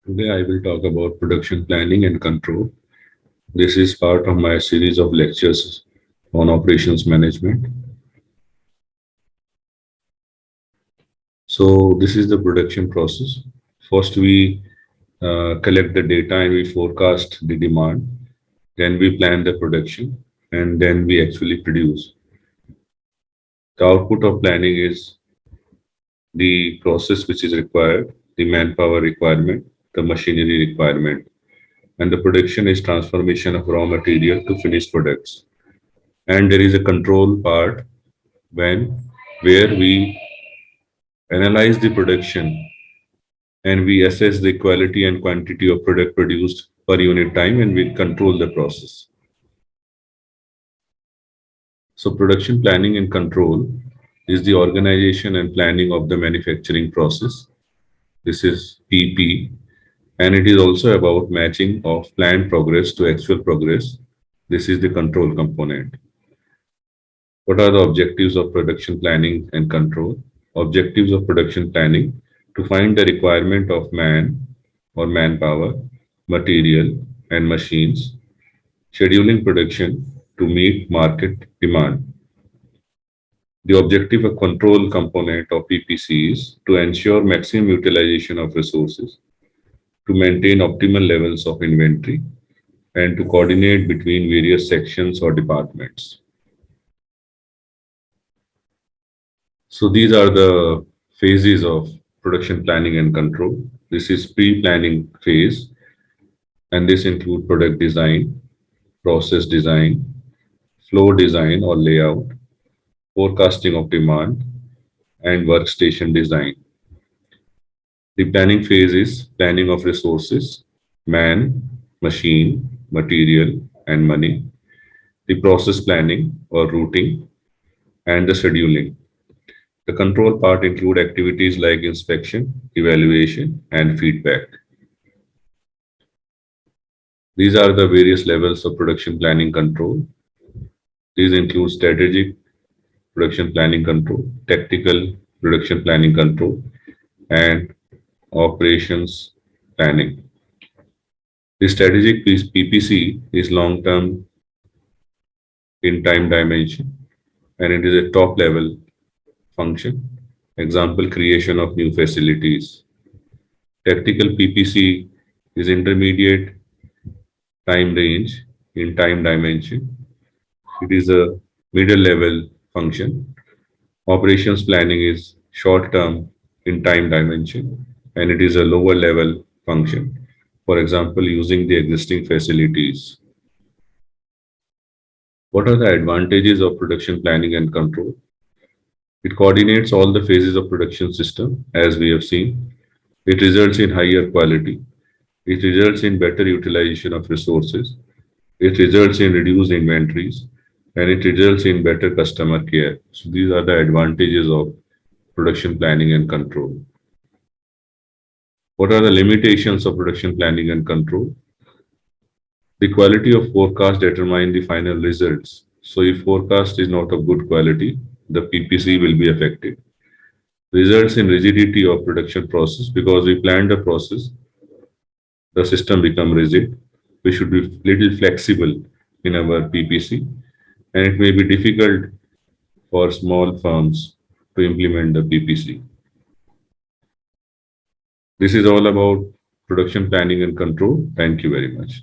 Today I will talk about production planning and control. This is part of my series of lectures on operations management. So this is the production process. First we collect the data and we forecast the demand. Then we plan the production and then we actually produce. The output of planning is the process which is required, the manpower requirement, the machinery requirement, and the production is transformation of raw material to finished products. And there is a control part when where we analyze the production and we assess the quality and quantity of product produced per unit time and we control the process. So production planning and control is the organization and planning of the manufacturing process. This is PP, and it is also about matching of planned progress to actual progress. This is the control component. What are the objectives of production planning and control? Objectives of production planning: to find the requirement of man or manpower, material, and machines, scheduling production to meet market demand. The objective of control component of PPC is to ensure maximum utilization of resources, to maintain optimal levels of inventory, and to coordinate between various sections or departments. So these are the phases of production planning and control. This is pre-planning phase, and this include product design, process design, flow design or layout, forecasting of demand, and workstation design. The planning phase is planning of resources, man, machine, material, and money. The process planning or routing, and the scheduling. The control part include activities like inspection, evaluation, and feedback. These are the various levels of production planning control. These include strategic production planning control, tactical production planning control, and operations planning. The strategic PPC is long-term in time dimension and it is a top level function. Example, creation of new facilities. Tactical PPC is intermediate time range in time dimension. It is a middle level function. Operations planning is short term in time dimension and it is a lower level function. For example, using the existing facilities. What are the advantages of production planning and control? It coordinates all the phases of production system as we have seen. It results in higher quality. It results in better utilization of resources. It results in reduced inventories and it results in better customer care. So these are the advantages of production planning and control. What are the limitations of production planning and control? The quality of forecast determine the final results. So if forecast is not of good quality, the PPC will be affected. Results in rigidity of production process because we planned the process, the system become rigid. We should be little flexible in our PPC and it may be difficult for small firms to implement the PPC. This is all about production planning and control. Thank you very much.